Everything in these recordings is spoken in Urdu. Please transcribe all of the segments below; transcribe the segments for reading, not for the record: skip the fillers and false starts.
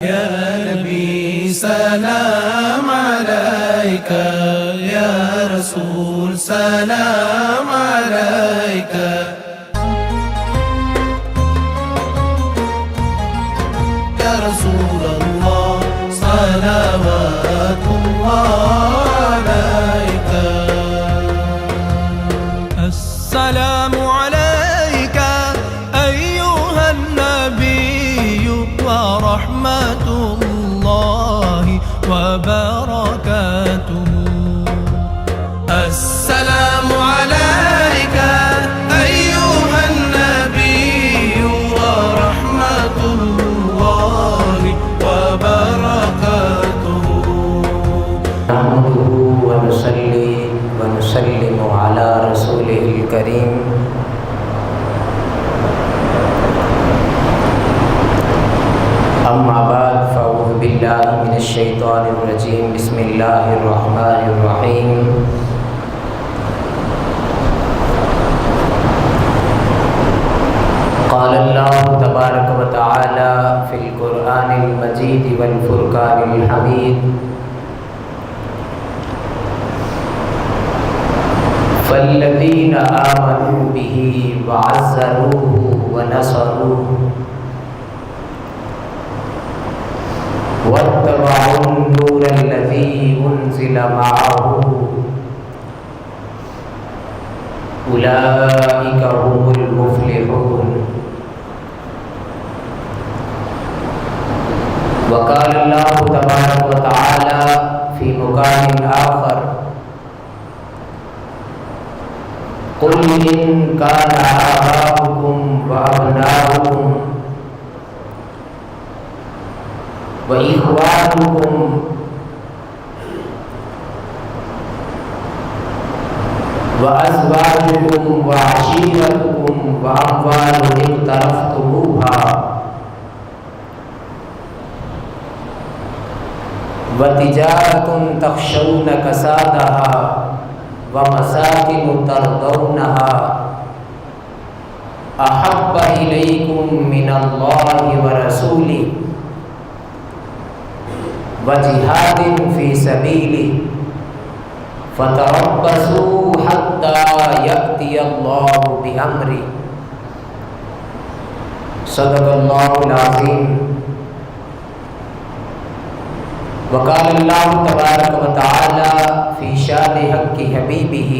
يا نبي سلام عليك، يا رسول سلام عليك. يا رسول الله صلوات الله عليك. السلام عليك أيها النبي ورحمة الله وبركاته. السلام عليك أيها النبي ورحمة الله وبركاته. نحمده ونصلي ونسلم على رسوله الكريم. أما بعد فأعوذ بالله من الشيطان الرجيم. بسم الله الرحمن الرحيم. قال الله تبارك وتعالى في القرآن المجيد والفرقان الحميد: فالذين آمنوا به وعزروه ونصروه واتبعوا النور الذي أنزل معه أولئك هم المفلحون. وقال الله تبارك وتعالى في مقام آخر: قل إن كان آباؤكم وأبناؤكم وإخوانكم وأزواجكم وعشيرتكم وأموال اقترفتموها وتجارة تخشون كسادها ومساكن ترضونها أحب إليكم من الله ورسوله وجهاد في سبيله فتربصوا حتى يأتي الله بأمره. صدق الله العظيم. وقال الله تبارك وتعالى في شان حق حبيبه: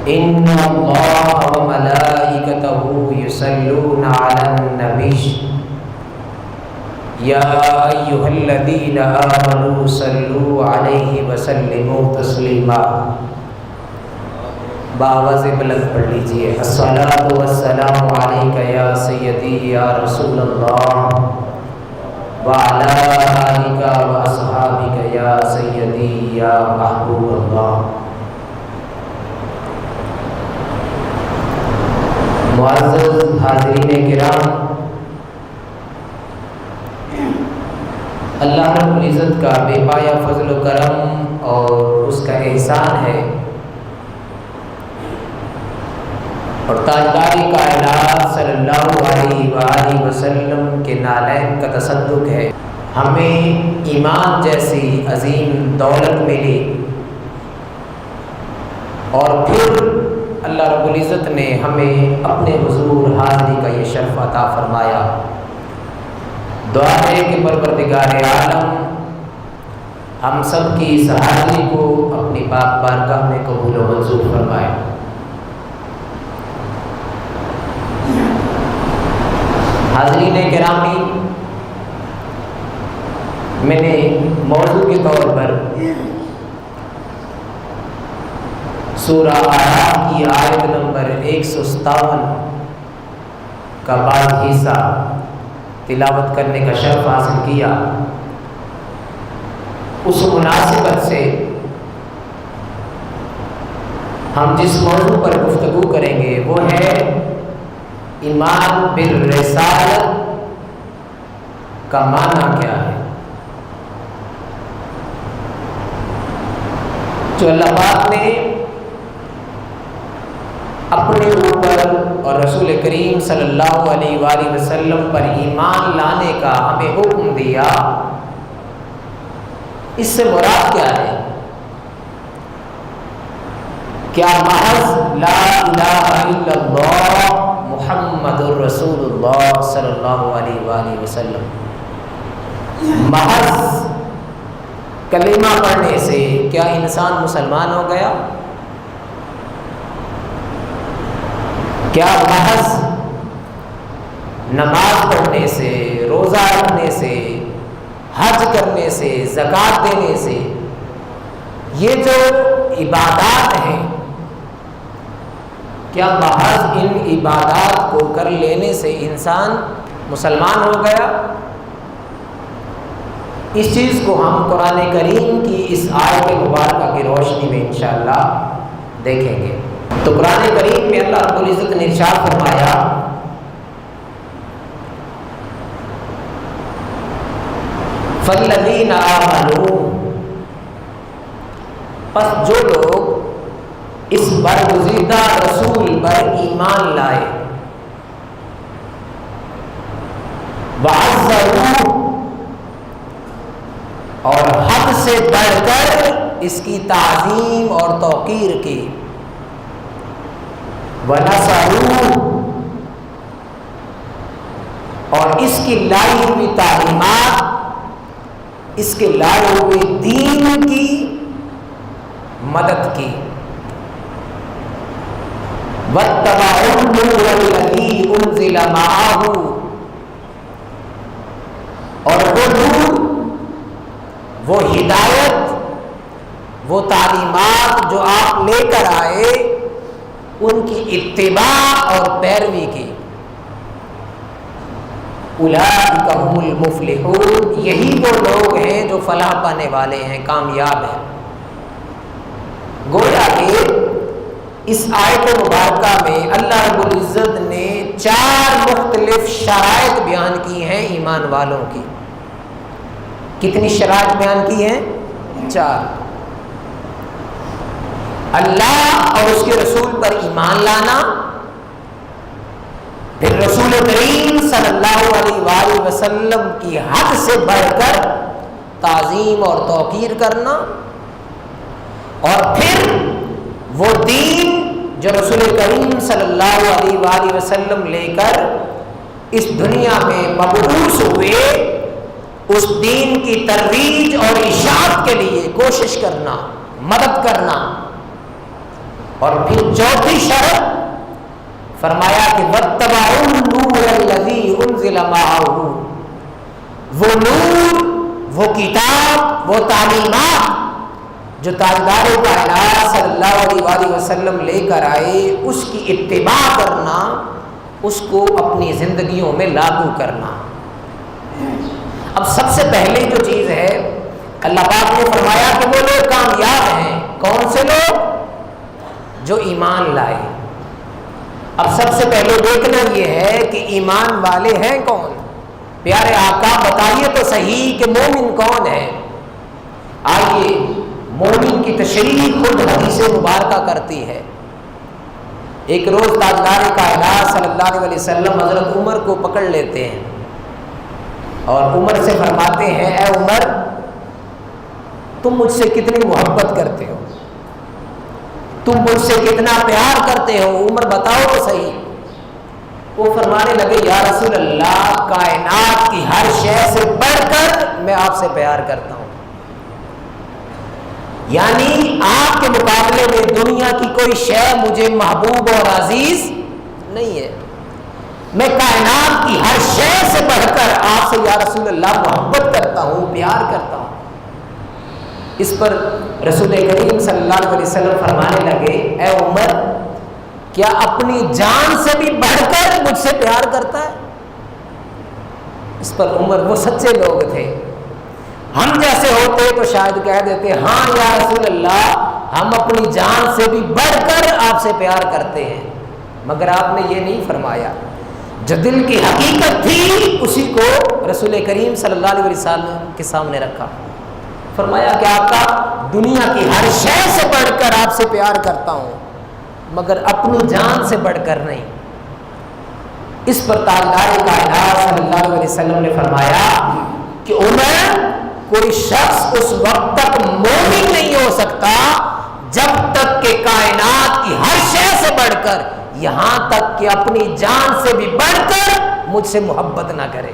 إن الله وملائكته يصلون على النبي يا أيها الذين آمنوا صلوا عليه وسلموا تسلیما. بآواز بلند پڑھ لیجئے: الصلاۃ والسلام علیک یا سیدی یا رسول اللہ وعلی آلک واصحابک یا سیدی یا محبوب اللہ. معزز حاضرین کرام، اللہ رب العزت کا بے پایا فضل و کرم اور اس کا احسان ہے، اور تاجدار کائنات صلی اللہ علیہ وآلہ وسلم کے نالین کا تصدق ہے ہمیں ایمان جیسی عظیم دولت ملی، اور پھر اللہ رب العزت نے ہمیں اپنے حضور حاضری کا یہ شرف عطا فرمایا. دعا ہے کہ پروردگار عالم ہم سب کی اس حاضری کو اپنی پاک بارگاہ میں قبول و منظور فرمائے. حاضرین کرامی، میں نے موضوع کے طور پر سورہ اعراف کی آیت نمبر 157 کا بعض حصہ تلاوت کرنے کا شرف حاصل کیا. اس مناسبت سے ہم جس موضوع پر گفتگو کریں گے وہ ہے ایمان بالرسالت کا معنی کیا ہے. جو اللہ پاک نے اپنے اوپر اور رسول کریم صلی اللہ علیہ وآلہ وسلم پر ایمان لانے کا ہمیں حکم دیا، اس سے مراد کیا ہے؟ کیا محض لا الہ الا اللہ محمد الرسول اللہ صلی اللہ علیہ وآلہ وسلم، محض کلمہ پڑھنے سے کیا انسان مسلمان ہو گیا؟ کیا محض نماز پڑھنے سے، روزہ رکھنے سے، حج کرنے سے، زکوٰۃ دینے سے، یہ جو عبادات ہیں، کیا محض ان عبادات کو کر لینے سے انسان مسلمان ہو گیا؟ اس چیز کو ہم قرآن کریم کی اس آیت مبارکہ کی روشنی میں انشاءاللہ دیکھیں گے۔ تو قرآن کریم میں اللہ رب العزت نے ارشاد فرمایا، فَالَّذِينَ آمَنُوا، پس جو لوگ اس برگزیدہ رسول پر ایمان لائے، وَعَزَّرُوا، اور حد سے بڑھ کر اس کی تعظیم اور توقیر کی، وَنَصَرُوا، اور اس کی لائی ہوئی تعلیمات، اس کے لائے ہوئے دین کی مدد کی، وَاتَّبَعُوا النُّورَ الَّذِي أُنزِلَ مَعَهُ، اور وہ نور، وہ ہدایت، وہ تعلیمات جو آپ لے کر آئے، ان کی اتباع اور پیروی کی۔ اولئک هم المفلحون، یہی وہ لوگ ہیں جو فلاح پانے والے ہیں، کامیاب ہیں۔ گویا کہ اس آیت مبارکہ میں اللہ رب العزت نے 4 مختلف شرائط بیان کی ہیں ایمان والوں کی۔ کتنی شرائط بیان کی ہیں؟ 4۔ اللہ اور اس کے رسول پر ایمان لانا، پھر رسول کریم صلی اللہ علیہ وآلہ وسلم کی حد سے بڑھ کر تعظیم اور توقیر کرنا، اور پھر وہ دین جو رسول کریم صلی اللہ علیہ وآلہ وسلم لے کر اس دنیا میں مبعوث ہوئے، اس دین کی ترویج اور اشاعت کے لیے کوشش کرنا، مدد کرنا۔ اور پھر 4تھی شرط فرمایا کہ وَاتَّبَعُوا النُّورَ الَّذِي أُنزِلَ مَعَهُ، وہ نور، وہ کتاب، وہ تعلیمات جو تاجدار کائنات صلی اللہ علیہ وآلہ وسلم لے کر آئے، اس کی اتباع کرنا، اس کو اپنی زندگیوں میں لاگو کرنا۔ اب سب سے پہلے جو چیز ہے، اللہ پاک نے فرمایا کہ وہ لوگ کامیاب ہیں۔ کون سے لوگ؟ جو ایمان لائے۔ اب سب سے پہلے دیکھنا یہ ہے کہ ایمان والے ہیں کون؟ پیارے آقا بتائیے تو صحیح کہ مومن کون ہے؟ آئیے مومن کی تشریح خود حدیث مبارکہ کرتی ہے۔ ایک روز تاجدار کائنات صلی اللہ علیہ وسلم حضرت عمر کو پکڑ لیتے ہیں اور عمر سے فرماتے ہیں، اے عمر، تم مجھ سے کتنی محبت کرتے ہو، تم مجھ سے کتنا پیار کرتے ہو، عمر بتاؤ تو صحیح۔ وہ فرمانے لگے، یا رسول اللہ، کائنات کی ہر شے سے بڑھ کر میں آپ سے پیار کرتا ہوں۔ یعنی آپ کے مقابلے میں دنیا کی کوئی شے مجھے محبوب اور عزیز نہیں ہے، میں کائنات کی ہر شے سے بڑھ کر آپ سے یا رسول اللہ محبت کرتا ہوں، پیار کرتا ہوں۔ اس پر رسول کریم صلی اللہ علیہ وسلم فرمانے لگے، اے عمر، کیا اپنی جان سے بھی بڑھ کر مجھ سے پیار کرتا ہے؟ اس پر عمر، وہ سچے لوگ تھے، ہم جیسے ہوتے تو شاید کہہ دیتے، ہاں یا رسول اللہ، ہم اپنی جان سے بھی بڑھ کر آپ سے پیار کرتے ہیں، مگر آپ نے یہ نہیں فرمایا۔ جو دل کی حقیقت تھی اسی کو رسول کریم صلی اللہ علیہ وسلم کے سامنے رکھا۔ فرمایا کہ آقا، دنیا کی ہر شے سے بڑھ کر آپ سے پیار کرتا ہوں، مگر اپنی جان سے بڑھ کر نہیں۔ اس پر تاجدار کائنات صلی اللہ علیہ وسلم نے فرمایا کہ عمر، کوئی شخص اس وقت تک مومن نہیں ہو سکتا جب تک کہ کائنات کی ہر شے سے بڑھ کر، یہاں تک کہ اپنی جان سے بھی بڑھ کر مجھ سے محبت نہ کرے.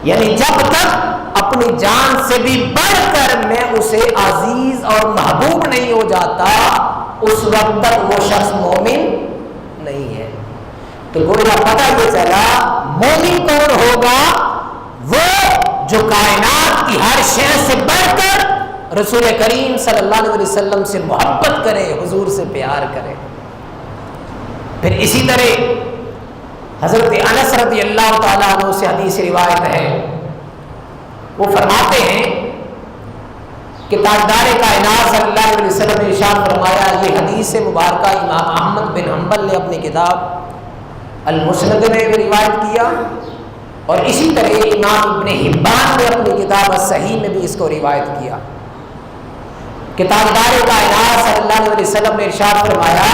یعنی جب تک اپنی جان سے بھی بڑھ کر میں اسے عزیز اور محبوب نہیں ہو جاتا، اس وقت تک وہ شخص مومن نہیں ہے. تو گویا پتہ یہ چلا مومن کون ہوگا؟ وہ جو کائنات کی ہر شے سے بڑھ کر رسول کریم صلی اللہ علیہ وسلم سے محبت کرے، حضور سے پیار کرے. پھر اسی طرح حضرت انس رضی اللہ تعالیٰ عنہ سے حدیث روایت ہے، وہ فرماتے ہیں کہ تاجدار کائنات صلی اللہ علیہ وسلم نے ارشاد فرمایا، یہ حدیث مبارکہ امام احمد بن حنبل نے اپنی کتاب المسند میں روایت کیا، اور اسی طرح امام ابن حبان نے اپنی کتاب الصحیح میں بھی اس کو روایت کیا کہ تاجدار کائنات صلی اللہ علیہ وسلم نے ارشاد فرمایا،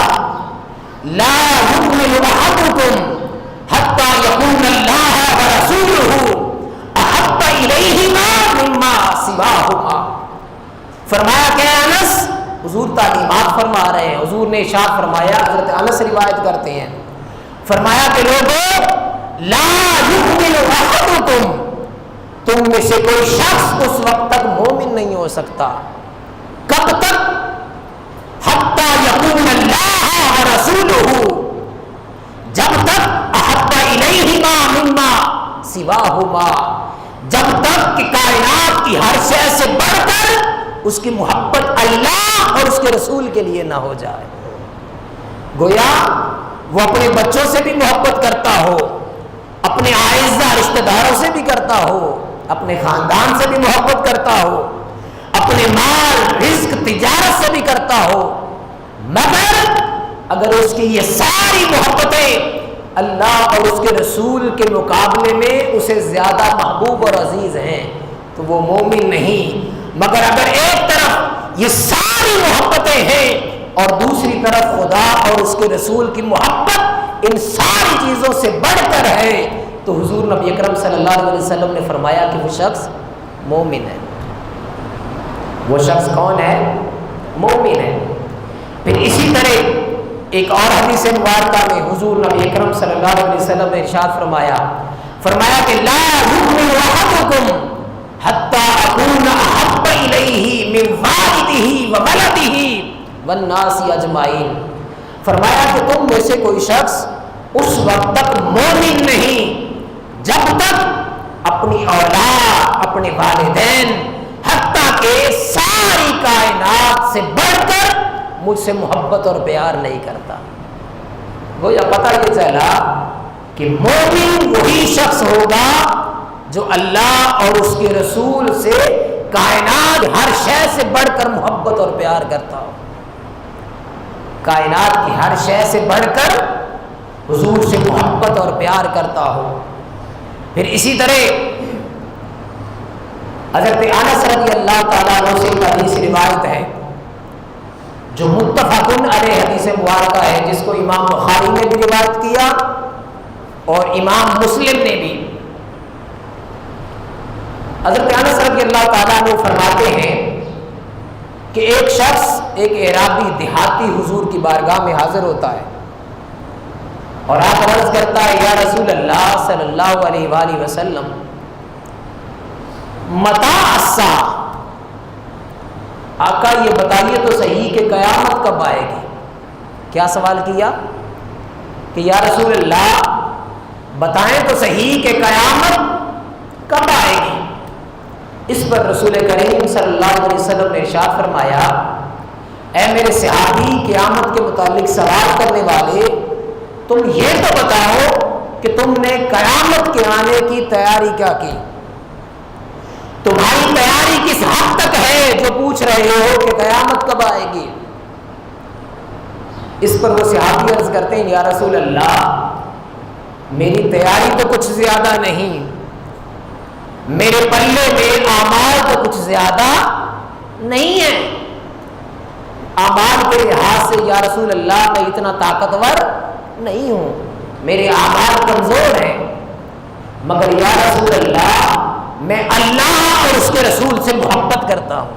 لا يؤمن احدكم حتى يكون الله ورسوله احب اليهما مما سواهما. فرمایا کہ انس، حضور تعلیمات فرما رہے ہیں، حضور نے ارشاد فرمایا، حضرت انس روایت کرتے ہیں، فرمایا کہ لوگوں، لا یؤمن احدکم، تم میں سے کوئی شخص اس وقت تک مومن نہیں ہو سکتا، کب تک؟ حتی یکون اللہ ورسولہ، جب تک احب الیہما مما سواہما، جب تک کہ کائنات کی ہر شے سے بڑھ کر اس کی محبت اللہ اور اس کے رسول کے لیے نہ ہو جائے. گویا وہ اپنے بچوں سے بھی محبت کرتا ہو، اپنے اعزہ رشتہ داروں سے بھی کرتا ہو، اپنے خاندان سے بھی محبت کرتا ہو، اپنے مال رزق تجارت سے بھی کرتا ہو، مگر اگر اس کی یہ ساری محبتیں اللہ اور اس کے رسول کے مقابلے میں اسے زیادہ محبوب اور عزیز ہیں تو وہ مومن نہیں. مگر اگر ایک طرف یہ ساری محبتیں ہیں اور دوسری طرف خدا اور اس کے رسول کی محبت ان ساری چیزوں سے بڑھ کر ہے تو حضور نبی اکرم صلی اللہ علیہ وسلم نے فرمایا کہ وہ شخص مومن ہے. وہ شخص کون ہے؟ مومن ہے. پھر اسی طرح ایک اور حدیث مبارکہ میں حضور نبی اکرم صلی اللہ علیہ وسلم نے ارشاد فرمایا کہ لا یؤمن احدکم حتی اکون احب الیہ من والدہ وولدہ والناس اجمعین. فرمایا کہ تم میں سے کوئی شخص اس وقت تک مومن نہیں جب تک اپنی اولاد، اپنے والدین، حتیٰ کہ ساری کائنات سے بڑھ کر مجھ سے محبت اور پیار نہیں کرتا. گویا پتہ یہ چلا کہ مومن وہی شخص ہوگا جو اللہ اور اس کے رسول سے کائنات ہر شے سے بڑھ کر محبت اور پیار کرتا ہو، کائنات کی ہر شے سے بڑھ کر حضور سے محبت اور پیار کرتا ہو. پھر اسی طرح حضرت انس رضی اللہ تعالیٰ عنہ سے ایک حدیث روایت ہے جو متفقن علیہ حدیث مبارکہ ہے، جس کو امام بخاری نے بھی روایت کیا اور امام مسلم نے بھی. حضرت انس رضی اللہ تعالیٰ عنہ فرماتے ہیں کہ ایک شخص، ایک اعرابی دیہاتی حضور کی بارگاہ میں حاضر ہوتا ہے اور آپ عرض کرتا ہے، یا رسول اللہ صلی اللہ علیہ وآلہ وسلم، متى الساعہ، آقا یہ بتائیے تو صحیح کہ قیامت کب آئے گی. کیا سوال کیا کہ یا رسول اللہ بتائیں تو صحیح کہ قیامت کب آئے گی. اس پر رسول کریم صلی اللہ علیہ وسلم نے ارشاد فرمایا، اے میرے صحابی، قیامت کے متعلق سوال کرنے والے، تم یہ تو بتاؤ کہ تم نے قیامت کے آنے کی تیاری کیا کی. تمہاری تیاری کس حد تک ہے جو پوچھ رہے ہو کہ قیامت کب آئے گی. اس پر وہ صحابی عرض کرتے ہیں، یا رسول اللہ میری تیاری تو کچھ زیادہ نہیں، میرے پلے میں اعمال تو کچھ زیادہ نہیں ہے. اعمال کے لحاظ سے یا رسول اللہ میں اتنا طاقتور نہیں ہوں. میرے اعمال کمزور ہیں، مگر یا رسول اللہ میں اللہ اور اس کے رسول سے محبت کرتا ہوں۔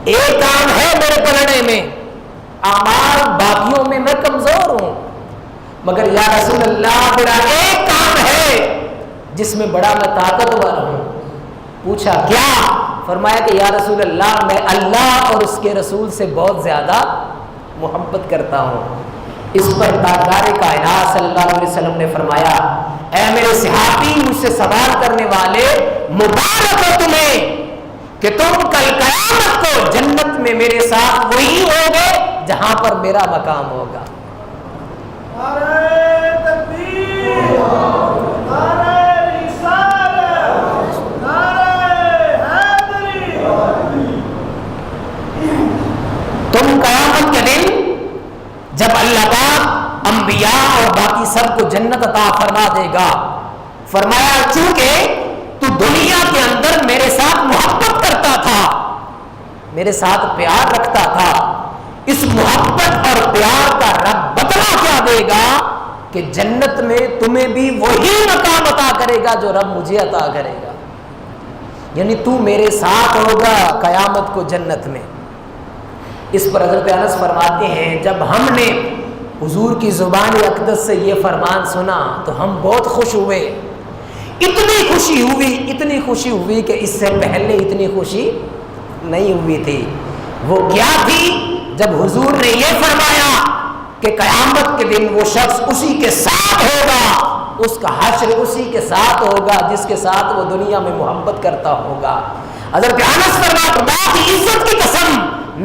ایک کام ہے میرے پڑھنے میں، اعمال باقیوں میں میں کمزور ہوں، مگر یا رسول اللہ میرا ایک کام ہے جس میں بڑا میں طاقتور ہوں۔ پوچھا کیا؟ فرمایا کہ یا رسول اللہ میں اللہ اور اس کے رسول سے بہت زیادہ محبت کرتا ہوں۔ اس پر تاجدار کائنات صلی اللہ علیہ وسلم نے فرمایا اے میرے صحابی مجھ سے سوال کرنے والے، مبارک ہو تمہیں کہ تم کل قیامت کو جنت میں میرے ساتھ وہی ہوگے جہاں پر میرا مقام ہوگا۔ نعرہ تکبیر، نعرہ رسالت، نعرہ حیدری۔ تم قیامت کے دن جب اللہ پاک انبیاء اور باقی سب کو جنت عطا فرما دے گا، فرمایا چونکہ تو دنیا کے اندر میرے ساتھ محبت کرتا تھا، میرے ساتھ پیار رکھتا تھا، اس محبت اور پیار کا رب بدلہ کیا دے گا کہ جنت میں تمہیں بھی وہی مقام عطا کرے گا جو رب مجھے عطا کرے گا، یعنی تو میرے ساتھ ہوگا قیامت کو جنت میں۔ اس پر حضرت انس فرماتے ہیں جب ہم نے حضور کی زبان اقدس سے یہ فرمان سنا تو ہم بہت خوش ہوئے، اتنی خوشی ہوئی کہ اس سے پہلے اتنی خوشی نہیں ہوئی تھی۔ وہ کیا تھی؟ جب حضور نے یہ فرمایا کہ قیامت کے دن وہ شخص اسی کے ساتھ ہوگا، اس کا حشر اسی کے ساتھ ہوگا جس کے ساتھ وہ دنیا میں محبت کرتا ہوگا۔ حضرت انس فرماتے اللہ کی عزت کی قسم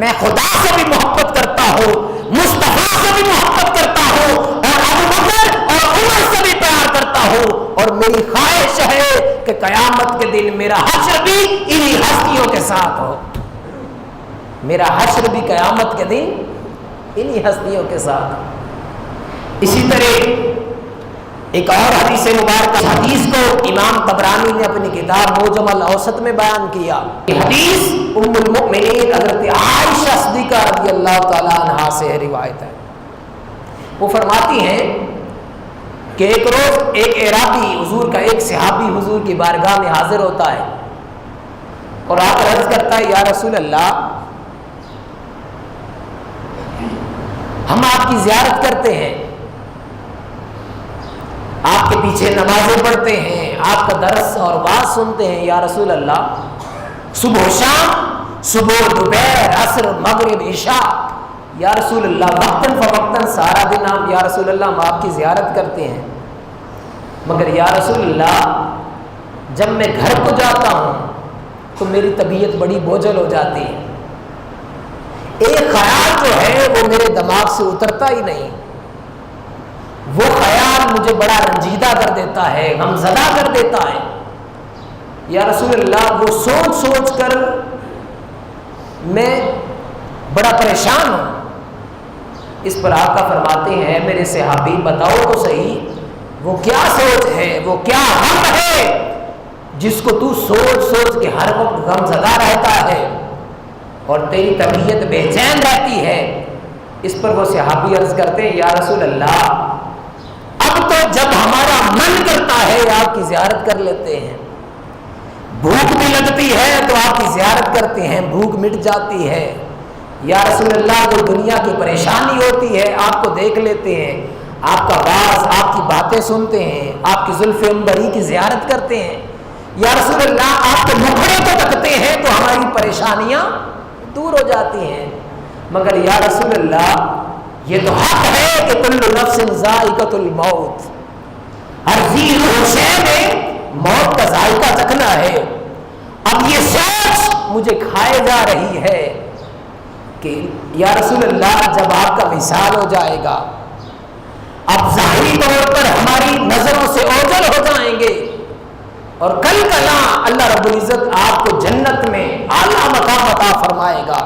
میں خدا سے بھی محبت کرتا ہوں، مصطفیٰ سے بھی محبت کرتا ہوں، اور ابوبکر اور عمر سے بھی پیار کرتا ہوں، اور میری خواہش ہے کہ قیامت کے دن میرا حشر بھی انہی ہستیوں کے ساتھ ہو، میرا حشر بھی قیامت کے دن انہی ہستیوں کے ساتھ۔ اسی طرح ایک اور حدیث مبارکہ حدیث کو امام طبرانی نے اپنی کتاب موجم الاوسط میں بیان کیا۔ یہ حدیث ام المؤمنین حضرت عائشہ صدیقہ رضی اللہ تعالی عنہا سے روایت ہے۔ وہ فرماتی ہیں کہ ایک روز ایک اعرابی حضور کا ایک صحابی حضور کی بارگاہ میں حاضر ہوتا ہے اور آ کر عرض کرتا ہے یا رسول اللہ ہم آپ کی زیارت کرتے ہیں، آپ کے پیچھے نمازیں پڑھتے ہیں، آپ کا درس اور واعظ سنتے ہیں یا رسول اللہ، صبح و شام، صبح دوپہر عصر مغرب عشاء یا رسول اللہ وقتاً فوقتاً سارا دن ہم یا رسول اللہ ہم آپ کی زیارت کرتے ہیں، مگر یا رسول اللہ جب میں گھر کو جاتا ہوں تو میری طبیعت بڑی بوجھل ہو جاتی ہے، ایک خیال جو ہے وہ میرے دماغ سے اترتا ہی نہیں، وہ خیال مجھے بڑا رنجیدہ کر دیتا ہے، غمزدہ کر دیتا ہے، یا رسول اللہ وہ سوچ سوچ کر میں بڑا پریشان ہوں۔ اس پر آقا فرماتے ہیں میرے صحابی بتاؤ تو صحیح وہ کیا سوچ ہے، وہ کیا غم ہے جس کو تو سوچ سوچ کے ہر وقت غمزدہ رہتا ہے اور تیری طبیعت بے چین رہتی ہے۔ اس پر وہ صحابی عرض کرتے ہیں یا رسول اللہ اب تو جب ہمارا من کرتا ہے آپ کی زیارت کر لیتے ہیں، بھوک بھی لگتی ہے تو آپ کی زیارت کرتے ہیں، بھوک مٹ جاتی ہے، یا رسول اللہ جو دنیا کی پریشانی ہوتی ہے آپ کو دیکھ لیتے ہیں، آپ کا واعظ آپ کی باتیں سنتے ہیں، آپ کی زلف عنبری کی زیارت کرتے ہیں، یا رسول اللہ آپ کے مکھڑے کو تکتے ہیں تو ہماری پریشانیاں دور ہو جاتی ہیں، مگر یا رسول اللہ یہ تو حق ہے کہ کل نفس ذائقۃ الموت، ہر ذی ہوشے میں موت کا ذائقہ چکھنا ہے۔ اب یہ سوچ مجھے کھائے جا رہی ہے کہ یا رسول اللہ جب آپ کا وصال ہو جائے گا اب ظاہری طور پر ہماری نظروں سے اوجھل ہو جائیں گے اور کل کلا اللہ رب العزت آپ کو جنت میں اعلیٰ مقام عطا فرمائے گا۔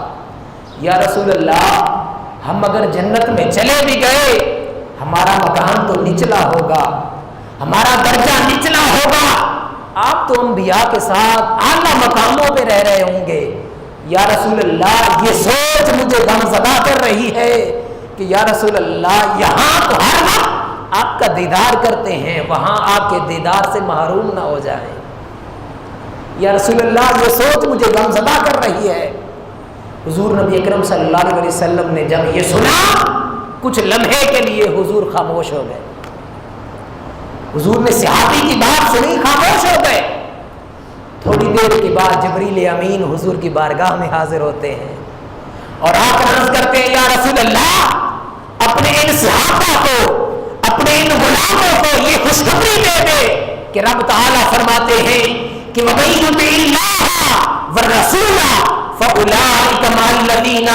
یا رسول اللہ ہم اگر جنت میں چلے بھی گئے ہمارا مقام تو نچلا ہوگا، ہمارا درجہ نچلا ہوگا، آپ تو انبیاء کے ساتھ اعلیٰ مقاموں پہ رہ رہے ہوں گے۔ یا رسول اللہ یہ سوچ مجھے غمزدہ کر رہی ہے کہ یا رسول اللہ یہاں تو ہر وقت آپ کا دیدار کرتے ہیں وہاں آپ کے دیدار سے محروم نہ ہو جائیں۔ یا رسول اللہ یہ سوچ مجھے غمزدہ کر رہی ہے۔ حضور نبی اکرم صلی اللہ علیہ وسلم نے جب یہ سنا کچھ لمحے کے لیے حضور خاموش ہو گئے۔ حضور نے صحابی کی بات سنی، خاموش ہو گئے۔ تھوڑی دیر کے بعد جبریل امین حضور کی بارگاہ میں حاضر ہوتے ہیں اور آ کر عرض کرتے ہیں یا رسول اللہ اپنے ان صحابہ کو، اپنے ان غلاموں کو یہ خوشخبری دے دے کہ رب تعالیٰ فرماتے ہیں کہ وَمَن يُطِعِ اللَّهَ وَالرَّسُولَ فَأُولَٰئِكَ مَعَ الَّذِينَ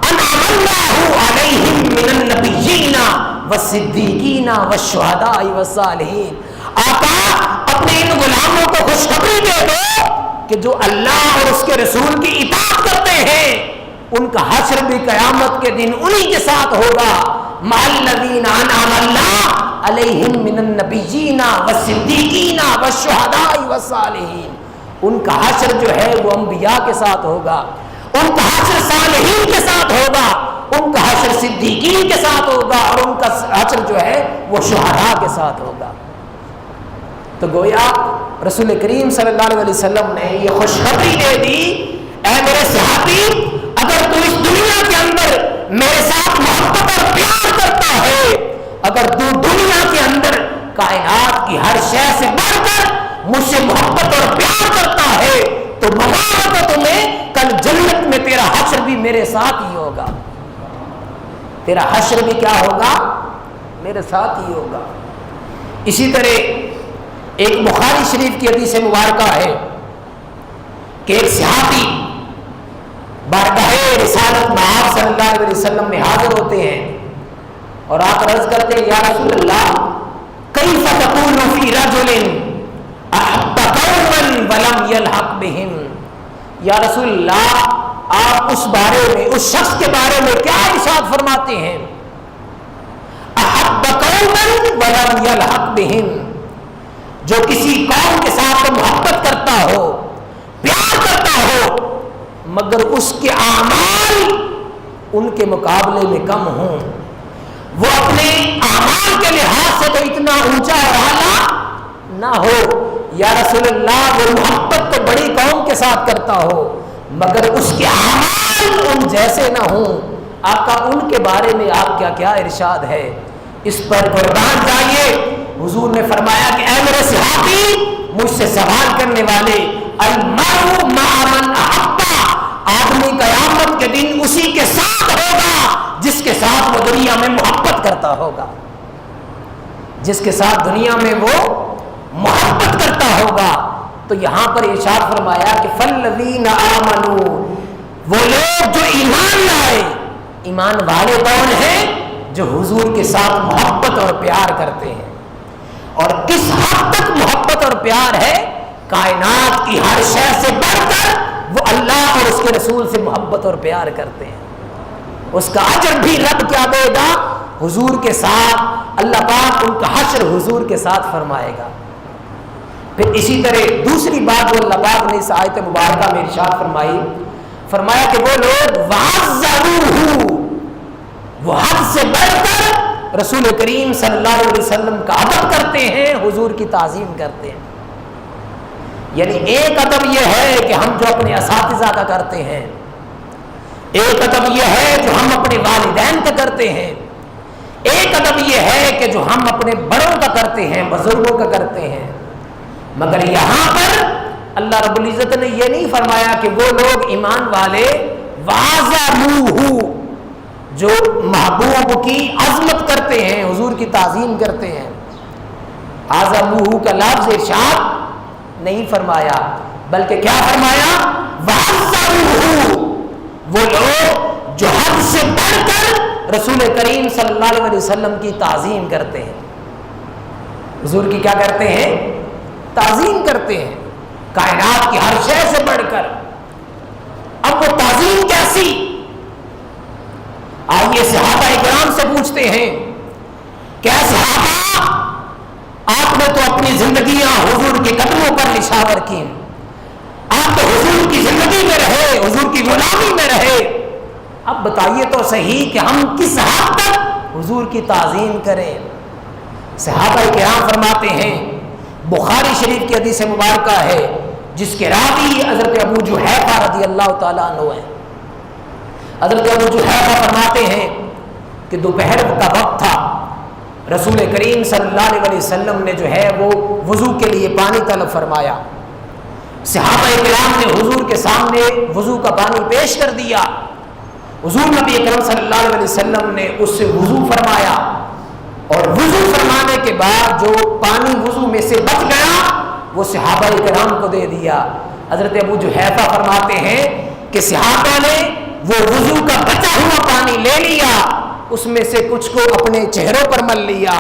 أَنْعَمَ اللَّهُ عَلَيْهِم مِّنَ النَّبِيِّينَ وَالصِّدِّيقِينَ وَالشُّهَدَاءِ وَالصَّالِحِينَ۔ آقا اپنے ان غلاموں کو خوشخبری دے دو کہ جو اللہ اور اس کے رسول کی اطاعت کرتے ہیں ان کا حشر بھی قیامت کے دن انہی کے ساتھ ہوگا۔ مع الذین انعم اللہ علیہم من النبیین والصدیقین والشہداء والصالحین، ان کا حشر جو ہے وہ انبیاء کے ساتھ ہوگا، ان کا حشر صالحین کے ساتھ ہوگا، ان کا حشر صدیقین کے ساتھ ہوگا اور ان کا حشر جو ہے وہ شہداء کے ساتھ ہوگا۔ تو گویا رسول کریم صلی اللہ علیہ وسلم نے یہ خوشخبری دے دی، اے میرے صحابی اگر تو اس دنیا کے اندر میرے ساتھ محبت اور پیار کرتا ہے، اگر تو دنیا کے اندر کائنات کی ہر شے سے بڑھ کر مجھ سے محبت اور پیار کرتا ہے تو بغاوت تمہیں کل جنت میں تیرا حشر بھی میرے ساتھ ہی ہوگا، تیرا حشر بھی کیا ہوگا؟ میرے ساتھ ہی ہوگا۔ اسی طرح ایک بخاری شریف کی حدیث مبارکہ ہے کہ ایک صحابی بارگاہ رسالت محمد صلی اللہ علیہ وسلم میں حاضر ہوتے ہیں اور آ کر عرض کرتے ہیں یا رسول اللہ کیف تقول فی رجل احب قوما ولم یلحق بہم، یا رسول اللہ آپ اس بارے میں، اس شخص کے بارے میں کیا ارشاد فرماتے ہیں؟ احب قوما ولم یلحق بہم، جو کسی قوم کے ساتھ محبت کرتا ہو، پیار کرتا ہو، مگر اس کے اعمال ان کے مقابلے میں کم ہوں، وہ اپنے اعمال کے لحاظ سے تو اتنا اونچا اور اعلیٰ نہ ہو، یا رسول اللہ وہ محبت تو بڑی قوم کے ساتھ کرتا ہو مگر اس کے اعمال ان جیسے نہ ہوں، آقا ان کے بارے میں آپ کیا ارشاد ہے؟ اس پر قربان جائیے حضور نے فرمایا کہ اے میرے صحابی مجھ سے سوال کرنے والے، المرء مع من احب، آدمی قیامت کے دن اسی کے ساتھ ہوگا جس کے ساتھ وہ دنیا میں محبت کرتا ہوگا، جس کے ساتھ دنیا میں وہ محبت کرتا ہوگا۔ تو یہاں پر ارشاد فرمایا کہ فالذین آمنوا، وہ لوگ جو ایمان لائے، ایمان والے کون ہیں؟ جو حضور کے ساتھ محبت اور پیار کرتے ہیں۔ اور کس حد تک محبت اور پیار ہے؟ کائنات کی ہر شے سے بڑھ کر وہ اللہ اور اس کے رسول سے محبت اور پیار کرتے ہیں، اس کا اجر بھی رب کیا دے گا؟ حضور کے ساتھ اللہ پاک ان کا حشر حضور کے ساتھ فرمائے گا۔ پھر اسی طرح دوسری بات جو اللہ پاک نے اس آیت مبارکہ میں ارشاد فرمایا کہ وہ لوگ وَعَزَّرُوهُ، وہ حد سے بڑھ کر رسول کریم صلی اللہ علیہ وسلم کا ادب کرتے ہیں، حضور کی تعظیم کرتے ہیں۔ یعنی ایک ادب یہ ہے کہ ہم جو اپنے اساتذہ کا کرتے ہیں، ایک ادب یہ ہے جو ہم اپنے والدین کا کرتے ہیں، ایک ادب یہ ہے کہ جو ہم اپنے بڑوں کا کرتے ہیں، بزرگوں کا کرتے ہیں، مگر یہاں پر اللہ رب العزت نے یہ نہیں فرمایا کہ وہ لوگ ایمان والے وَعَزَمُوهُ، جو محبوب کی عظمت کرتے ہیں، حضور کی تعظیم کرتے ہیں۔ عَزَمُوهُ کا لفظ ارشاد نہیں فرمایا بلکہ کیا فرمایا؟ وَعَزَّرُوهُ، وہ لوگ جو حد سے بڑھ کر رسول کریم صلی اللہ علیہ وسلم کی تعظیم کرتے ہیں، حضور کی کیا کرتے ہیں؟ تعظیم کرتے ہیں، کائنات کی ہر شے سے بڑھ کر۔ اب وہ تعظیم کیسی؟ آئیے صحابہ کرام سے پوچھتے ہیں کہ صحابہ آپ نے تو اپنی زندگیاں حضور کے قدموں پر نشاور کی، آپ تو حضور کی زندگی میں رہے، حضور کی غلامی میں رہے، اب بتائیے تو صحیح کہ ہم کس حد تک حضور کی تعظیم کریں؟ صحابہ کرام فرماتے ہیں، بخاری شریف کی حدیث مبارکہ ہے جس کے راوی حضرت ابو جحیفہ رضی اللہ تعالیٰ عنہ ہیں۔ حضرت ابو جحیفہ فرماتے ہیں کہ دوپہر کا وقت تھا، رسول کریم صلی اللہ علیہ وسلم نے جو ہے وہ وضو کے لیے پانی طلب فرمایا۔ صحابہ کرام نے حضور کے سامنے وضو کا پانی پیش کر دیا۔ حضور نبی اکرم صلی اللہ علیہ وسلم نے اس سے وضو فرمایا، اور وضو فرمانے کے بعد جو پانی وضو میں سے بچ گیا وہ صحابہ کرام کو دے دیا۔ حضرت ابو جحیفہ فرماتے ہیں کہ صحابہ نے وہ وضو کا بچا ہوا پانی لے لیا، اس میں سے کچھ کو اپنے چہروں پر مل لیا،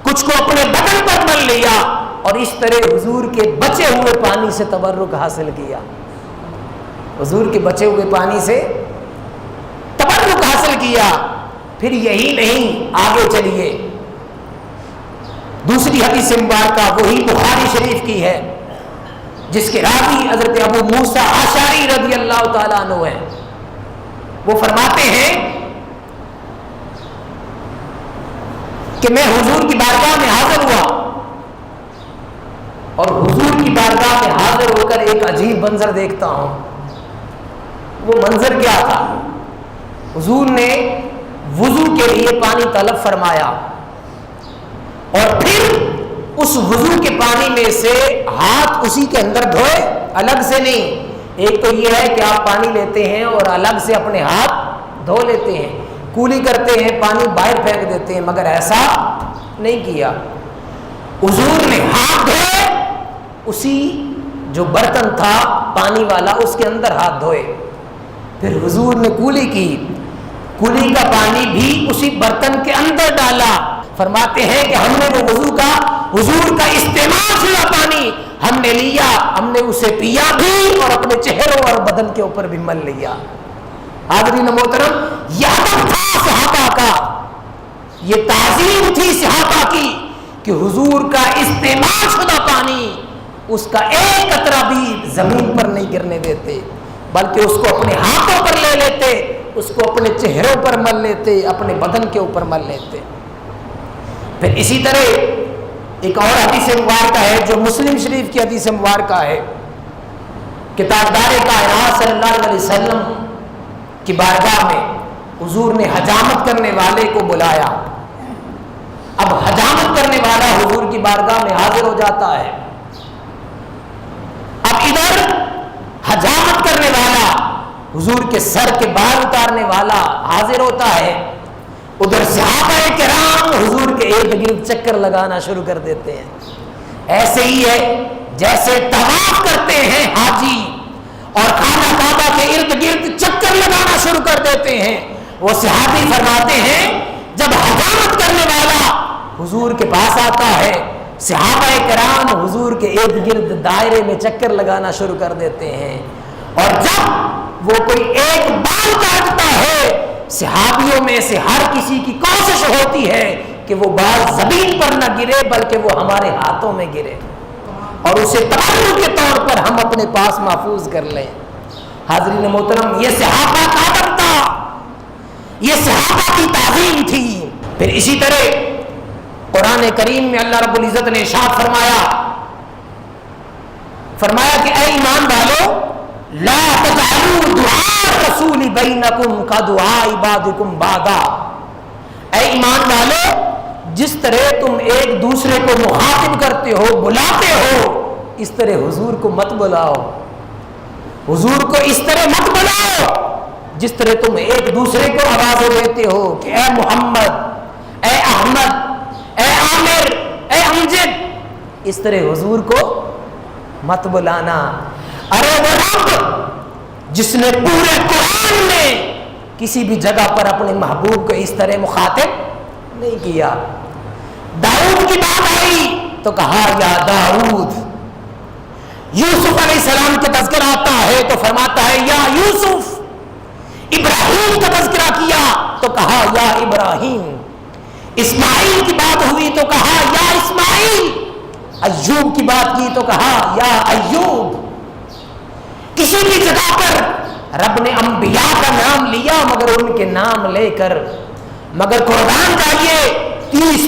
کچھ کو اپنے بدن پر مل لیا، اور اس طرح حضور کے بچے ہوئے پانی سے تبرک حاصل کیا۔ حضور کے بچے ہوئے پانی سے تبرک حاصل کیا۔ پھر یہی نہیں، آگے چلیے، دوسری حدیث مبارکہ وہی بخاری شریف کی ہے جس کے راوی حضرت ابو موسیٰ اشعری رضی اللہ تعالیٰ عنہ ہیں۔ وہ فرماتے ہیں کہ میں حضور کی بارگاہ میں حاضر ہوا، اور حضور کی بارگاہ میں حاضر ہو کر ایک عجیب منظر دیکھتا ہوں۔ وہ منظر کیا تھا؟ حضور نے وضو کے لیے پانی طلب فرمایا، اور پھر اس وضو کے پانی میں سے ہاتھ اسی کے اندر دھوئے، الگ سے نہیں۔ ایک تو یہ ہے کہ آپ پانی لیتے ہیں اور الگ سے اپنے ہاتھ دھو لیتے ہیں، کولی کرتے ہیں، پانی باہر پھینک دیتے ہیں، مگر ایسا نہیں کیا۔ حضور نے ہاتھ دھوئے، اسی جو برتن تھا پانی والا اس کے اندر ہاتھ دھوئے، پھر حضور نے کولی کی، کولی کا پانی بھی اسی برتن کے اندر ڈالا۔ فرماتے ہیں کہ ہم نے وہ وضو کا حضور کا استعمال ہوا پانی ہم نے لیا، ہم نے اسے پیا بھی اور اپنے چہروں اور بدن کے اوپر بھی مل لیا۔ حاضرین محترم، یہ ادب تھا صحابہ کا، یہ تعظیم تھی صحابہ کی کہ حضور کا استعمال شدہ پانی اس کا ایک قطرہ بھی زمین پر نہیں گرنے دیتے، بلکہ اس کو اپنے ہاتھوں پر لے لیتے، اس کو اپنے چہروں پر مل لیتے، اپنے بدن کے اوپر مل لیتے۔ پھر اسی طرح ایک اور حدیث مبارکہ ہے جو مسلم شریف کی حدیث مبارکہ ہے کہ تاجدار کائنات صلی اللہ علیہ وسلم کی بارگاہ میں حضور نے حجامت کرنے والے کو بلایا۔ اب حجامت کرنے والا حضور کی بارگاہ میں حاضر ہو جاتا ہے۔ اب ادھر حجامت کرنے والا، حضور کے سر کے بال اتارنے والا حاضر ہوتا ہے، ادھر صحابہ کرام حضور کے ارد گرد چکر لگانا شروع کر دیتے ہیں۔ ایسے ہی ہے جیسے طواف کرتے ہیں حاجی اور خانہ کعبہ کے ارد گرد چکر لگانا شروع کر دیتے ہیں، وہ صحابی فرماتے ہیں جب حجامت کرنے والا حضور کے پاس آتا ہے، صحابہ کرام حضور کے ارد گرد دائرے میں چکر لگانا شروع کر دیتے ہیں، اور جب وہ کوئی ایک بال کاٹتا ہے، صحابیوں میں سے ہر کسی کی کوشش ہوتی ہے کہ وہ بال زمین پر نہ گرے بلکہ وہ ہمارے ہاتھوں میں گرے، اور اسے تبرک کے طور پر ہم اپنے پاس محفوظ کر لیں۔ حاضرین محترم، یہ صحابہ کا ادب تھا، یہ صحابہ کی تعظیم تھی۔ پھر اسی طرح قرآن کریم میں اللہ رب العزت نے ارشاد فرمایا کہ اے ایمان والو لا تجعلوا دعاء الرسول بینکم کدعاء بعضکم بعضا، اے ایمان والو جس طرح تم ایک دوسرے کو مخاطب کرتے ہو، بلاتے ہو، اس طرح حضور کو مت بلاؤ، حضور کو اس طرح مت بلاؤ جس طرح تم ایک دوسرے کو آوازیں دیتے ہو کہ اے محمد، اے احمد، اے عامر، اے امجد، اس طرح حضور کو مت بلانا۔ ارے وہ رب جس نے پورے قرآن میں کسی بھی جگہ پر اپنے محبوب کو اس طرح مخاطب نہیں کیا۔ داؤد کی بات آئی تو کہا یا داؤد، یوسف علیہ السلام کا تذکرہ آتا ہے تو فرماتا ہے یا یوسف، ابراہیم کا تذکرہ کیا تو کہا یا ابراہیم، اسماعیل کی بات ہوئی تو کہا یا اسماعیل، ایوب کی بات کی تو کہا یا ایوب۔ کسی بھی جگہ پر رب نے انبیاء کا نام لیا مگر ان کے نام لے کر، مگر قربان جائیے 30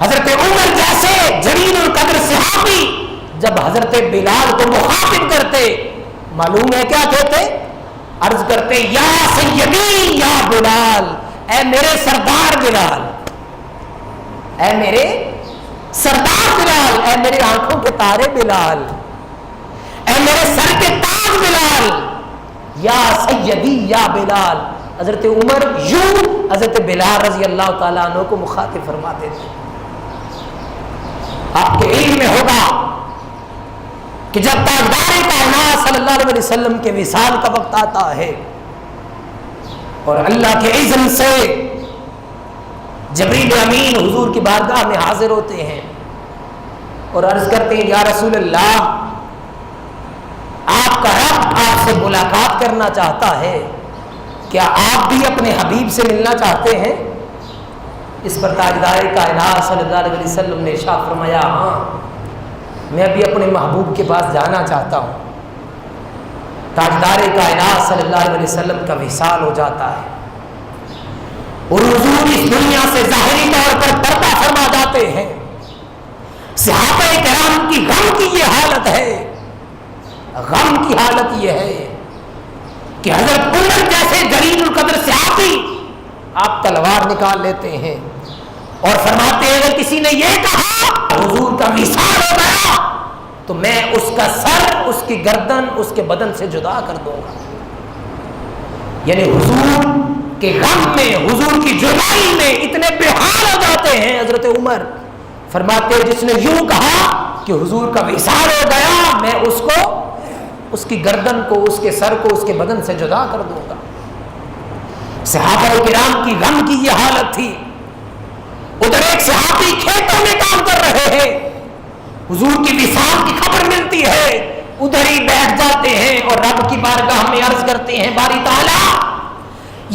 حضرت عمر جیسے جلیل القدر صحابی جب حضرت بلال کو مخاطب کرتے معلوم ہے کیا کہتے؟ عرض کرتے یا سیدی یا بلال، اے میرے سردار بلال، اے میرے سردار بلال، اے میرے آنکھوں کے تارے بلال، اے میرے سر کے تاج بلال، یا سیدی یا بلال۔ حضرت عمر یوں حضرت بلال رضی اللہ تعالیٰ عنہ کو مخاطب فرماتے تھے۔ آپ کے علم میں ہوگا کہ جب تاجدار کائنات صلی اللہ علیہ وسلم کے وصال کا وقت آتا ہے اور اللہ کے اذن سے جبریل امین حضور کی بارگاہ میں حاضر ہوتے ہیں اور عرض کرتے ہیں یا رسول اللہ، آپ کا رب آپ سے ملاقات کرنا چاہتا ہے، کیا آپ بھی اپنے حبیب سے ملنا چاہتے ہیں؟ اس پر تاجدار کائنات صلی اللہ علیہ وسلم نے ارشاد فرمایا ہاں، میں بھی اپنے محبوب کے پاس جانا چاہتا ہوں۔ تاجدار کائنات صلی اللہ علیہ وسلم کا وصال ہو جاتا ہے اور حضور اس دنیا سے ظاہری طور پر پردہ فرما جاتے ہیں۔ صحابہ کرام کی غم کی یہ حالت ہے، غم کی حالت یہ ہے کہ حضرت عمر جیسے جلیل القدر صحابی آپ تلوار نکال لیتے ہیں اور فرماتے ہیں اگر کسی نے یہ کہا حضور کا وصال ہو گیا تو میں اس کا سر، اس کی گردن اس کے بدن سے جدا کر دوں گا۔ یعنی حضور کے غم میں، حضور کی جدائی میں اتنے بے حال ہو جاتے ہیں حضرت عمر، فرماتے ہیں جس نے یوں کہا کہ حضور کا وصال ہو گیا میں اس کو، اس کی گردن کو، اس کے سر کو اس کے بدن سے جدا کر دوں گا۔ صحابہ کرام کی غم کی یہ حالت تھی۔ ادھر ایک صحابی کھیتوں میں کام کر رہے ہیں، حضور کی وصال کی خبر ملتی ہے، ادھر ہی بیٹھ جاتے ہیں اور رب کی بارگاہ میں عرض کرتے ہیں باری تعالیٰ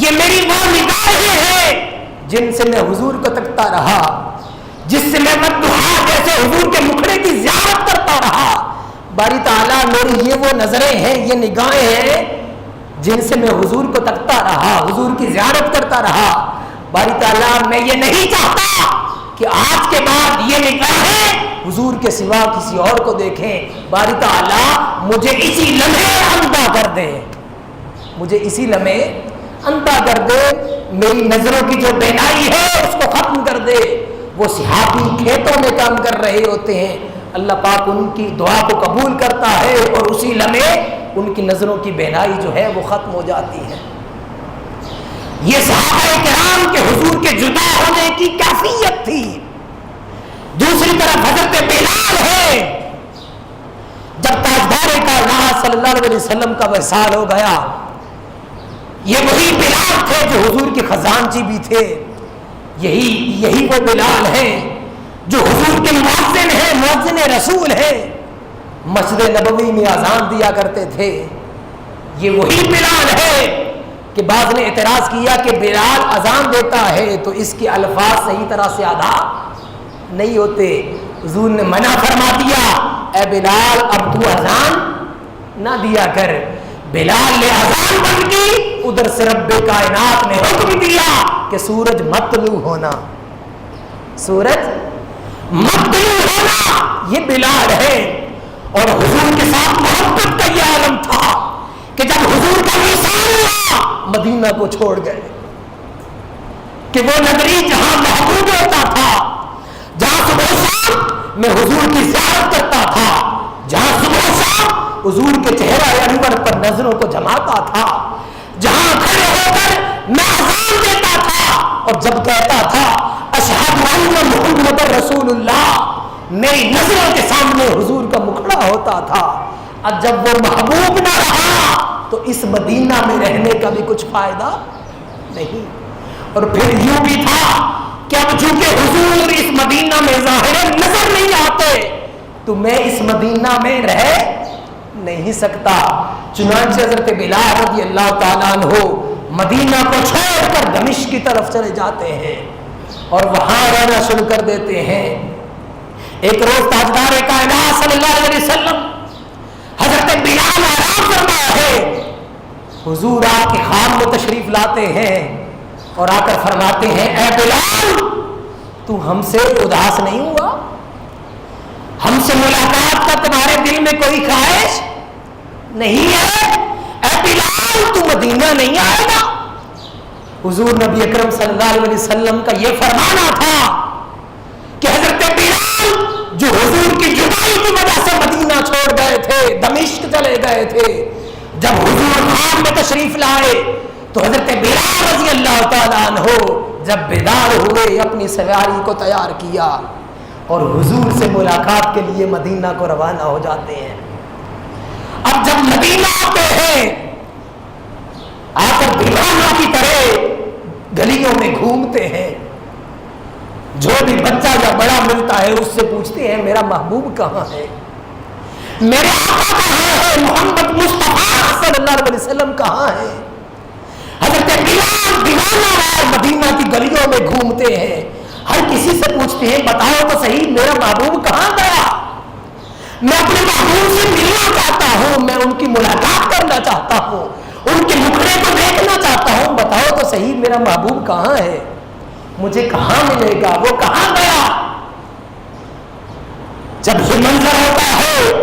یہ میری وہ نگاہیں ہیں جن سے میں حضور کو تکتا رہا، جس سے میں مددعا جیسے حضور کے مکھڑے کی زیارت کرتا رہا، باری تعالیٰ میری یہ وہ نظریں ہیں، یہ نگاہیں ہیں جن سے میں حضور کو تکتا رہا، حضور کی زیارت کرتا رہا۔ باری تعالیٰ میں یہ نہیں چاہتا کہ آج کے بعد یہ نگاہیں حضور کے سوا کسی اور کو دیکھیں، باری تعالیٰ مجھے اسی لمحے اندھا کر دے، مجھے اسی لمحے اندھا کر دے، میری نظروں کی جو بینائی ہے اس کو ختم کر دے۔ وہ صحابی کھیتوں میں کام کر رہے ہوتے ہیں، اللہ پاک ان کی دعا کو قبول کرتا ہے اور اسی لمحے ان کی نظروں کی بینائی جو ہے وہ ختم ہو جاتی ہے۔ یہ صحابہ کرام کے حضور کے جدا ہونے کی کیفیت تھی۔ دوسری طرف حضرت بلال ہے، جب تاجدار کائنات صلی اللہ علیہ وسلم کا وصال ہو گیا، یہ وہی بلال تھے جو حضور کے خزانچی بھی تھے، یہی وہ بلال ہیں جو حضور کے مؤذن ہیں، مؤذن رسول ہیں، مسجد نبوی میں اذان دیا کرتے تھے۔ یہ وہی بلال ہے کہ بعض نے اعتراض کیا کہ بلال اذان دیتا ہے تو اس کے الفاظ صحیح طرح سے ادا نہیں ہوتے، حضور نے منع فرما دیا اے بلال اب تو اذان نہ دیا کر۔ بلال نے اذان بند کی، ادھر سے رب کائنات نے حکم دیا کہ سورج مت طلوع ہونا، سورج مت طلوع ہونا، یہ بلال ہے۔ اور حضور کے ساتھ محبت کا یہ عالم تھا کہ جب حضور کا وصال ہوا مدینہ کو چھوڑ گئے، کہ وہ نگری جہاں محبوب ہوتا تھا، جہاں صبح شام میں حضور کی زیارت کرتا تھا، جہاں صبح شام حضور کے چہرہ انور پر نظروں کو جماتا تھا، جہاں کھڑے ہو کر میں اذان دیتا تھا اور جب کہتا تھا اشہد ان محمد رسول اللہ، میری نظروں کے سامنے حضور کا مکھڑا ہوتا تھا۔ اب جب وہ محبوب نہ رہا تو اس مدینہ میں رہنے کا بھی کچھ فائدہ نہیں۔ اور پھر یوں بھی تھا کہ اب چونکہ حضور اس مدینہ میں ظاہر نظر نہیں آتے تو میں اس مدینہ میں رہ نہیں سکتا، چنانچہ حضرت بلال رضی اللہ تعالیٰ عنہ مدینہ کو چھوڑ کر دمشق کی طرف چلے جاتے ہیں اور وہاں رہنا شروع کر دیتے ہیں۔ ایک روز تاجدار کائنات صلی اللہ علیہ وسلم حضرت بلال آرام فرما ہے، حضور آپ کے خواب میں تشریف لاتے ہیں اور آ کر فرماتے ہیں اے بلال تو ہم سے اداس نہیں ہوا؟ ہم سے ملاقات کا تمہارے دل میں کوئی خواہش نہیں ہے؟ اے بلال تو مدینہ نہیں آئے گا؟ حضور نبی اکرم صلی اللہ علیہ وسلم کا یہ فرمانا تھا کہ حضرت بلال جو حضور کی جدائی کی وجہ سے مدینہ چھوڑ گئے تھے، دمشق چلے گئے تھے، جب حضور خان میں تشریف لائے تو حضرت بلال رضی اللہ تعالیٰ عنہ جب بیدار ہوئے اپنی سواری کو تیار کیا اور حضور سے ملاقات کے لیے مدینہ کو روانہ ہو جاتے ہیں۔ اب جب مدینہ آتے ہیں، آ کر دیوانوں کی طرح گلیوں میں گھومتے ہیں، جو بھی بچہ یا بڑا ملتا ہے اس سے پوچھتے ہیں میرا محبوب کہاں ہے، میرے آقا کہاں ہے، محمد مصطفیٰ صلی اللہ علیہ وسلم کہاں ہے۔ حضرت بلال دیوانہ وار مدینہ کی گلیوں میں گھومتے ہیں، ہر کسی سے پوچھتے ہیں بتاؤ تو صحیح میرا محبوب کہاں گیا، میں اپنے محبوب سے ملنا چاہتا ہوں، میں ان کی ملاقات کرنا چاہتا ہوں، ان کے مکھڑے کو دیکھنا چاہتا ہوں، بتاؤ تو صحیح میرا محبوب کہاں ہے، مجھے کہاں ملے گا، وہ کہاں گیا۔ جب یہ منظر ہوتا ہے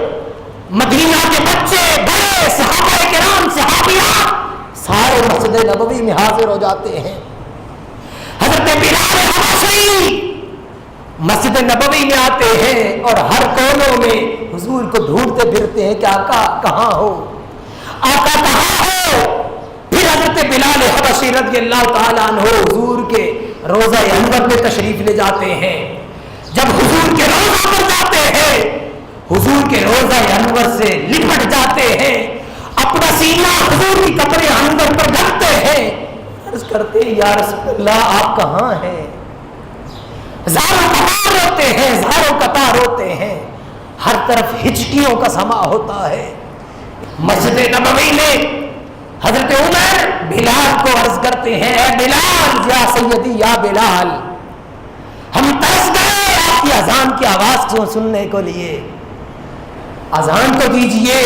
مدینہ کے بچے بڑے صحابہ کرام صحابیات سارے مسجد نبوی میں حاضر ہو جاتے ہیں۔ حضرت بلال حبشی مسجد نبوی میں آتے ہیں اور ہر کونوں میں حضور کو ڈھونڈتے پھرتے ہیں کہ آقا کہاں ہو، آقا کہاں ہو۔ پھر حضرت بلال حبشی رضی اللہ تعالیٰ عنہ حضور کے روضہ انور میں تشریف لے جاتے ہیں۔ جب حضور کے روضہ پر جاتے ہیں، حضور کے روضہ انور سے لپٹ جاتے ہیں، اپنا سینہ حضور کی قبر انور پر ڈھکتے ہیں، عرض کرتے ہیں یا رسول اللہ آپ کہاں ہیں۔ زاروں قطار ہوتے ہیں، زاروں قطار ہوتے ہیں، ہر طرف ہچکیوں کا سما ہوتا ہے۔ مسجد نبوی میں حضرت عمر بلال کو عرض کرتے ہیں اے بلال یا سیدی یا بلال، ہم ترس گئے آپ کی اذان کی آواز کو سننے کو لیے، اذان کو دیجئے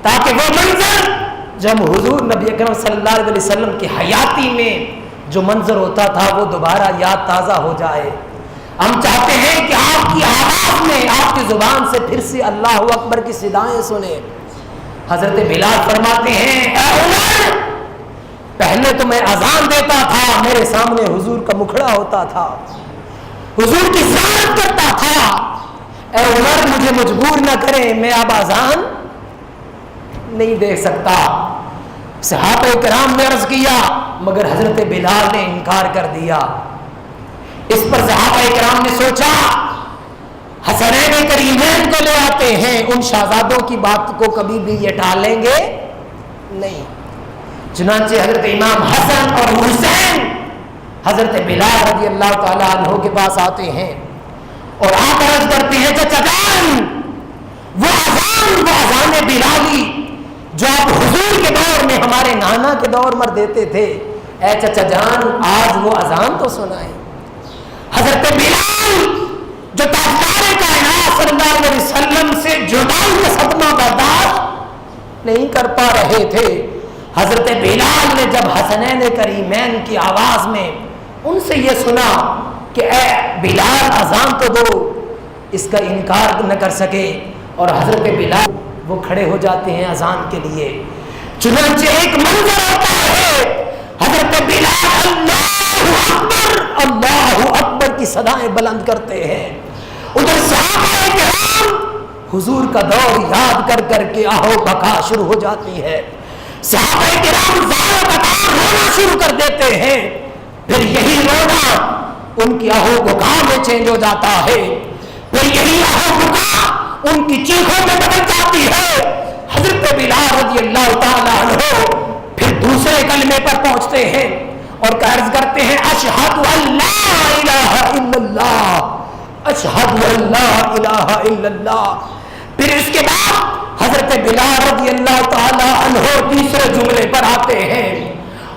تاکہ وہ منظر جب حضور نبی اکرم صلی اللہ علیہ وسلم کی حیاتی میں جو منظر ہوتا تھا وہ دوبارہ یاد تازہ ہو جائے۔ ہم چاہتے ہیں کہ آپ کی آواز میں، آپ کی زبان سے پھر سے اللہ اکبر کی صدائیں سنیں۔ حضرت بلال فرماتے ہیں اے عمر، پہلے تو میں اذان دیتا تھا، میرے سامنے حضور کا مکھڑا ہوتا تھا، حضور کی زیارت کرتا تھا، اے عمر مجھے مجبور نہ کریں، میں اب اذان نہیں دیکھ سکتا۔ صحابہ کرام نے عرض کیا مگر حضرت بلال نے انکار کر دیا۔ اس پر صحابہ کرام نے سوچا حسنین کریمین کو لے آتے ہیں، ان شہزادوں کی بات کو کبھی بھی یہ ٹالیں گے نہیں۔ چنانچہ حضرت امام حسن اور حسین حضرت بلال رضی اللہ تعالیٰ عنہ کے پاس آتے ہیں اور آ کر عرض کرتے ہیں چچا جان وہ اذان بلالی جو آپ حضور کے دور میں ہمارے نانا کے دور میں دیتے تھے، اے چچا جان آج وہ اذان تو سنائیں۔ حضرت بلال جو تاجدار کائنات صلی اللہ علیہ وسلم سے جدائی کا صدمہ برداشت نہیں کر پا رہے تھے، حضرت بلال نے جب حسنین کریمین کی آواز میں ان سے یہ سنا کہ اے بلال اذان تو دو، اس کا انکار نہ کر سکے اور حضرت بلال وہ کھڑے ہو جاتے ہیں اذان کے لیے۔ چنانچہ ایک منظر ہوتا ہے حضرت بلال اللہ اکبر کی صدائیں بلند کرتے ہیں، ادھر صحابہ کرام حضور کا دور یاد کر کر کے آہو بکا شروع ہو جاتی ہے، صحابہ کرام زاروں قطار رونا شروع کر دیتے ہیں، پھر یہی رونا ان کی آہو بکا میں چینج ہو جاتا ہے، پھر یہی آہو بکا ان کی چیخوں میں بدل جاتی ہے۔ حضرت بلال رضی اللہ تعالیٰ عنہ پھر دوسرے کلمے پر پہنچتے ہیں اور عرض کرتے ہیں اشہد ان لا الہ الا اللہ، اشہد ان لا الہ الا اللہ۔ پھر اس کے بعد حضرت بلال رضی اللہ تعالیٰ عنہ تیسرے جملے پر آتے ہیں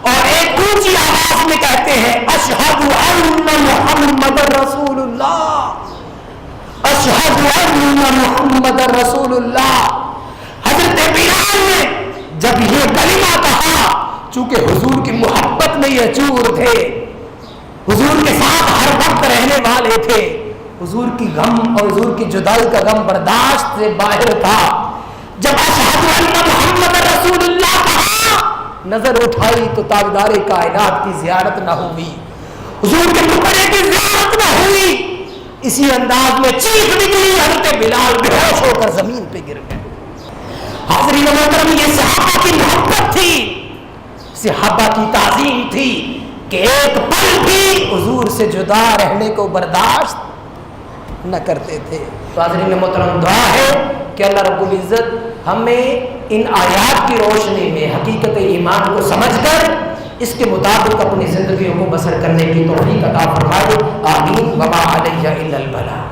اور ایک اونچی آواز میں کہتے ہیں اشہد ان محمد رسول اللہ، اشہد ان محمد رسول اللہ۔ حضرت بلال نے جب یہ کلمہ کہا، چونکہ حضور کی محبت میں یہ چور تھے، حضور کے ساتھ ہر وقت رہنے والے تھے، حضور کی غم اور حضور کی جدائی کا غم برداشت سے باہر تھا۔ جب اشہد ان محمد رسول اللہ کہا، نظر اٹھائی تو تاجدار کائنات کی زیارت نہ ہوئی، حضور کے مقبرے کی زیارت نہ ہوئی۔ اسی انداز میں چیخ نکلی، حضرت بلال بے ہوش ہو کر زمین پہ گر گئے۔ حاضرین محترم، یہ صحابہ کی محبت تھی، صحابہ کی تعظیم تھی کہ ایک پل بھی حضور سے جدا رہنے کو برداشت نہ کرتے تھے۔ تو حاضرین محترم، دعا ہے کہ اللہ رب العزت ہمیں ان آیات کی روشنی میں حقیقت ایمان کو سمجھ کر اس کے مطابق اپنی زندگیوں کو بسر کرنے کی توفیق عطا فرمائے۔ آمین۔ وما علیہ الا البلاغ۔